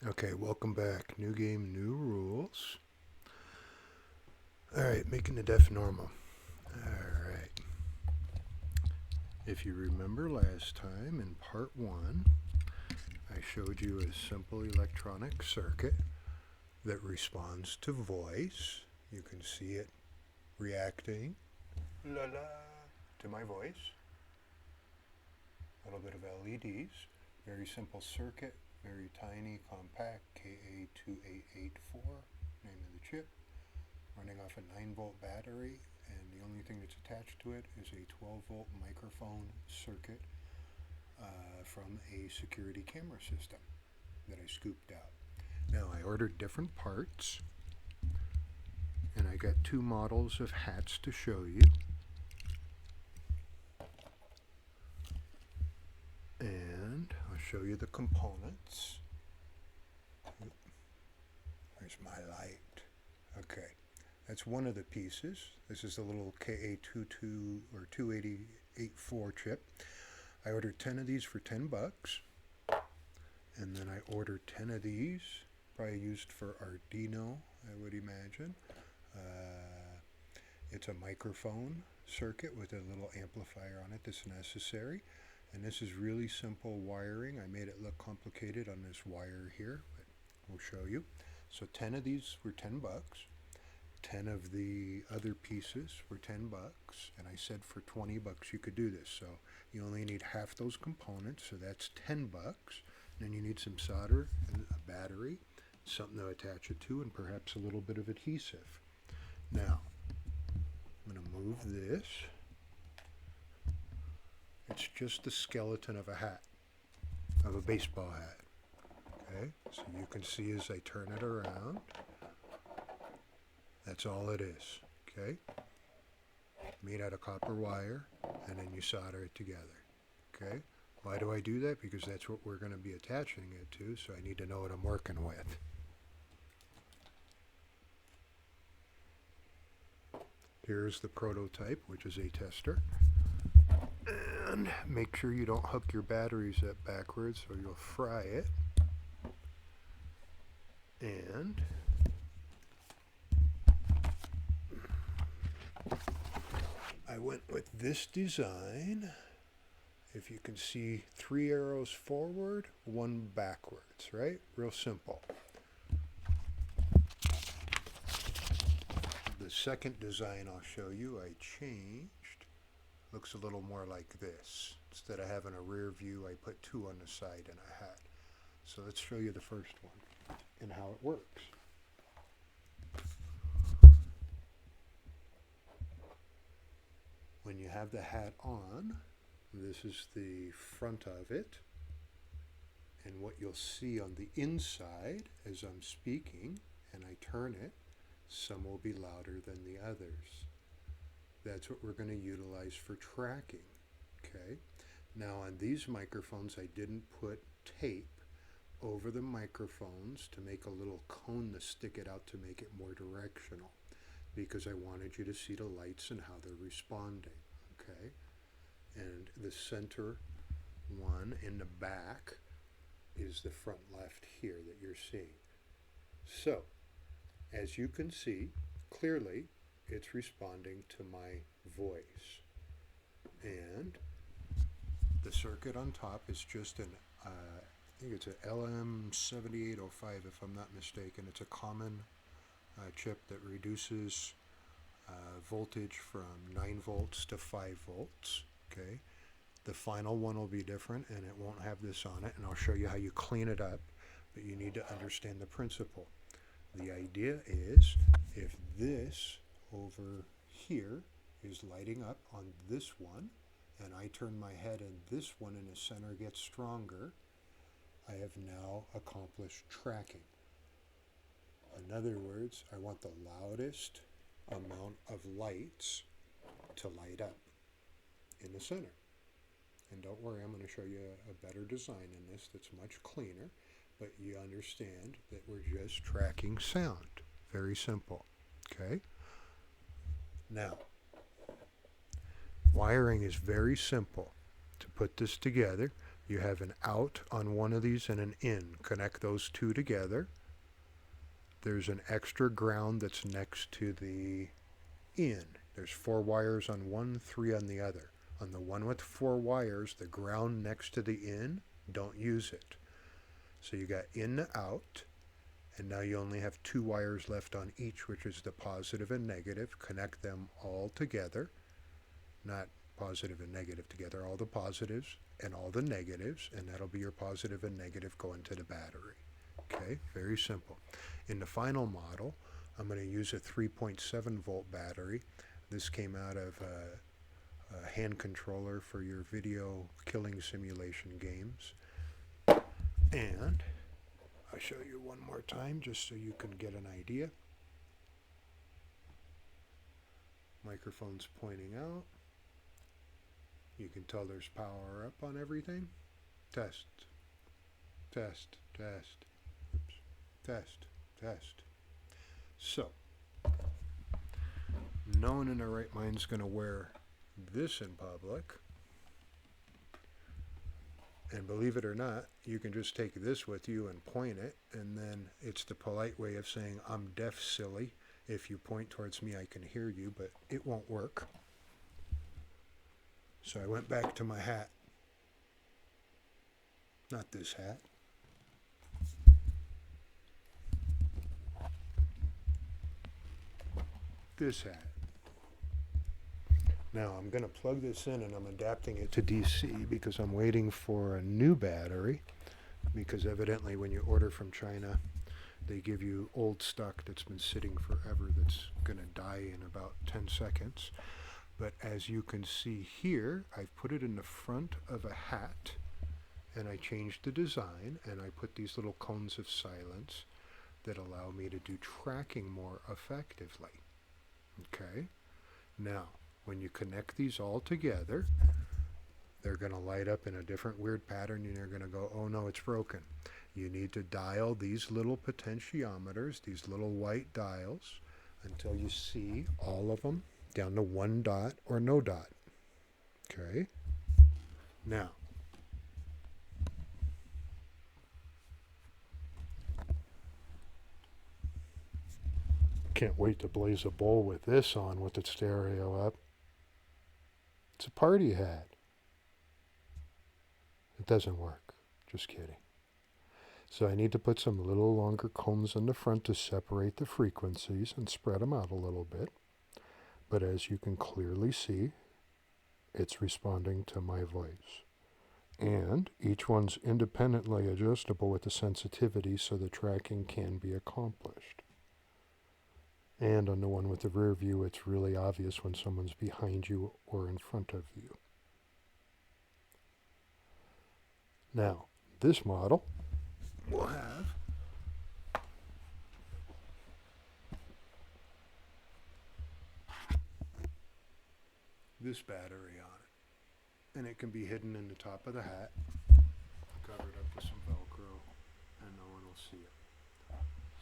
Okay, welcome back. New game, new rules. Alright, making the def normal. Alright. If you remember last time in part 1, I showed you a simple electronic circuit that responds to voice. You can see it reacting la la to my voice. A little bit of LEDs. Very simple circuit, very tiny, compact, KA2884, name of the chip. Running off a 9-volt battery, and the only thing that's attached to it is a 12-volt microphone circuit from a security camera system that I scooped out. Now, I ordered different parts, and I got 2 models of hats to show you. And I'll show you the components. There's my light. Okay. That's one of the pieces. This is the little KA22 or 2884 chip. I ordered 10 of these for $10. And then I ordered 10 of these, probably used for Arduino, I would imagine. It's a microphone circuit with a little amplifier on it that's necessary. And this is really simple wiring. I made it look complicated on this wire here, but we'll show you. So 10 of these were $10. 10 of the other pieces were $10, and I said for $20 you could do this. So you only need half those components, so that's $10. Then you need some solder and a battery, something to attach it to, and perhaps a little bit of adhesive. Now, I'm going to move this. It's just the skeleton of a hat, of a baseball hat. Okay, so you can see as I turn it around, that's all it is. Okay, made out of copper wire, and then you solder it together. Okay, why do I do that? Because that's what we're going to be attaching it to, so I need to know what I'm working with. Here's the prototype, which is a tester. And make sure you don't hook your batteries up backwards or you'll fry it. And I went with this design. If you can see, 3 arrows forward, 1 backwards, right? Real simple. The second design I'll show you, I changed. Looks a little more like this. Instead of having a rear view, I put 2 on the side and a hat. So let's show you the first one and how it works. When you have the hat on, this is the front of it. And what you'll see on the inside as I'm speaking and I turn it, some will be louder than the others. That's what we're going to utilize for tracking. Okay. Now on these microphones, I didn't put tape over the microphones to make a little cone to stick it out to make it more directional, because I wanted you to see the lights and how they're responding. Okay. And the center one in the back is the front left here that you're seeing. So, as you can see, clearly it's responding to my voice. And the circuit on top is just an, I think it's an LM7805 if I'm not mistaken. It's a common chip that reduces voltage from 9 volts to 5 volts. Okay. The final one will be different and it won't have this on it, and I'll show you how you clean it up, but you need to understand the principle. The idea is if this over here is lighting up on this one and I turn my head and this one in the center gets stronger, I have now accomplished tracking. In other words, I want the loudest amount of lights to light up in the center. And don't worry, I'm going to show you a better design in this that's much cleaner, but you understand that we're just tracking sound. Very simple. Okay? Now, wiring is very simple. To put this together, You have an out on one of these and an in. Connect those two together. There's an extra ground that's next to the in. There's 4 wires on one, 3 on the other. On the one with 4 wires, the ground next to the in, don't use it. So you got in to out, and now you only have 2 wires left on each, which is the positive and negative. Connect them all together. Not positive and negative together, all the positives and all the negatives, and that'll be your positive and negative going to the battery. Okay, very simple. In the final model, I'm going to use a 3.7 volt battery. This came out of a hand controller for your video killing simulation games. And I'll show you one more time just so you can get an idea. Microphone's pointing out. You can tell there's power up on everything. Test, test, test, oops, test, test. So, no one in their right mind is going to wear this in public. And believe it or not, you can just take this with you and point it, and then it's the polite way of saying, I'm deaf, silly. If you point towards me, I can hear you, but it won't work. So I went back to my hat. Not this hat. This hat. Now I'm going to plug this in and I'm adapting it to DC because I'm waiting for a new battery, because evidently when you order from China they give you old stock that's been sitting forever that's going to die in about 10 seconds. But as you can see here, I've put it in the front of a hat, and I changed the design, and I put these little cones of silence that allow me to do tracking more effectively. Okay? Now, when you connect these all together, they're going to light up in a different weird pattern, and you're going to go, oh no, it's broken. You need to dial these little potentiometers, these little white dials, until you see all of them down to 1 dot or no dot. Okay? Now, can't wait to blaze a bowl with this on with the stereo up. It's a party hat. It doesn't work. Just kidding. So I need to put some little longer cones on the front to separate the frequencies and spread them out a little bit. But as you can clearly see, it's responding to my voice. And each one's independently adjustable with the sensitivity so the tracking can be accomplished. And on the one with the rear view, it's really obvious when someone's behind you or in front of you. Now, this model will have this battery on it, and it can be hidden in the top of the hat, covered up with some Velcro, and no one will see it.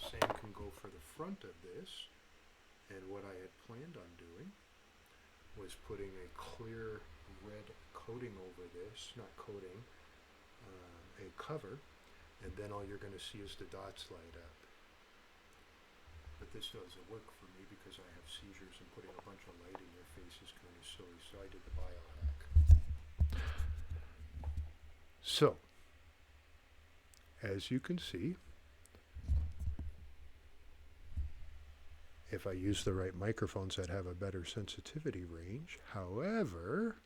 Same can go for the front of this, and what I had planned on doing was putting a clear red coating over this, not coating, a cover, and then all you're going to see is the dots light up. But this doesn't work for me because I have seizures, and putting a bunch of light in your face is kind of silly, so I did the biohack. So, as you can see, if I use the right microphones, I'd have a better sensitivity range. However,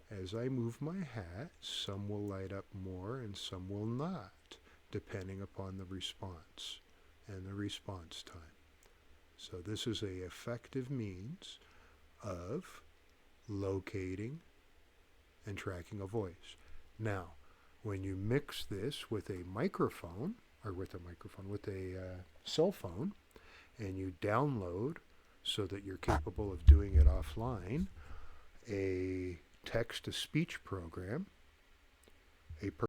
as I move my hat, some will light up more and some will not, depending upon the response and the response time. So this is an effective means of locating and tracking a voice. Now, when you mix this with a microphone, with a cell phone, and you download so that you're capable of doing it offline, a text-to-speech program, a